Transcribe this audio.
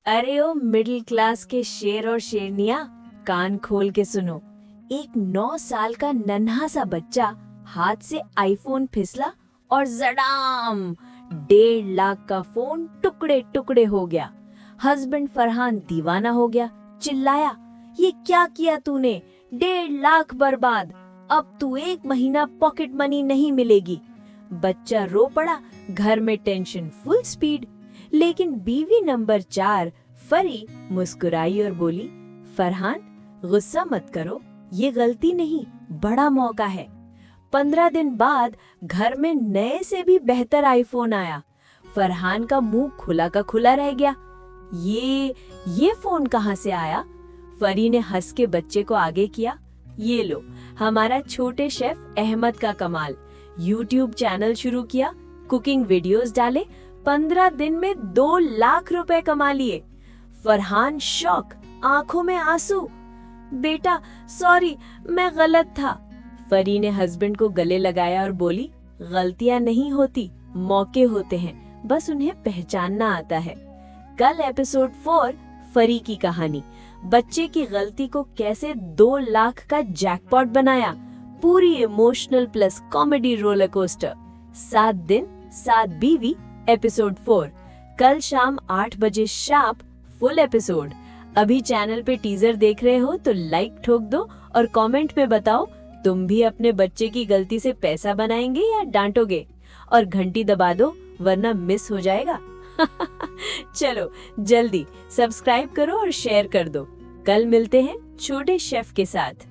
अरे ओ middle class के शेर और शेरनिया, कान खोल के सुनो। एक 9 साल का नन्हा सा बच्चा हाथ से आईफोन फिसला और जड़ाम 1.5 लाख का फोन टुकड़े टुकड़े हो गया। हस्बैंड फरहान दीवाना हो गया, चिल्लाया, ये क्या किया तूने? 1.5 लाख बर्बाद। अब तू 1 महीना पॉकेट मनी नहीं मिलेगी। बच्चा रो पड़ा, घर में टेंशन फुल स्पीड। लेकिन बीवी नंबर 4 फरी मुस्कुराई और बोली, फरहान गुस्सा मत करो, ये गलती नहीं, बड़ा मौका है। 15 दिन बाद घर में नए से भी बेहतर आईफोन आया। फरहान का मुंह खुला का खुला रह गया। ये फोन कहाँ से आया? फरी ने हंस के बच्चे को आगे किया, ये लो, हमारा छोटे शेफ अहमद का कमाल। यूट्यूब चैनल शुरू किया, कुकिंग वीडियोस डाले, 15 दिन में 2 लाख रुपए कमा लिए। फरहान शॉक, आंखों में आंसू। बेटा सॉरी, मैं गलत था। फरी ने हस्बैंड को गले लगाया और बोली, गलतियां नहीं होती, मौके होते हैं, बस उन्हें पहचानना आता है। कल एपिसोड 4 फरी की कहानी, बच्चे की गलती को कैसे 2 लाख का जैकपॉट बनाया। पूरी emotional plus comedy roller coaster. 7 दिन 7 बीवी एपिसोड 4 कल शाम 8 बजे शार्प फुल एपिसोड। अभी चैनल पे टीजर देख रहे हो तो लाइक ठोक दो और कमेंट में बताओ तुम भी अपने बच्चे की गलती से पैसा बनाएंगे या डांटोगे। और घंटी दबा दो वरना मिस हो जाएगा। चलो जल्दी सब्सक्राइब करो और शेयर कर दो। कल मिलते हैं छोटे शेफ के साथ।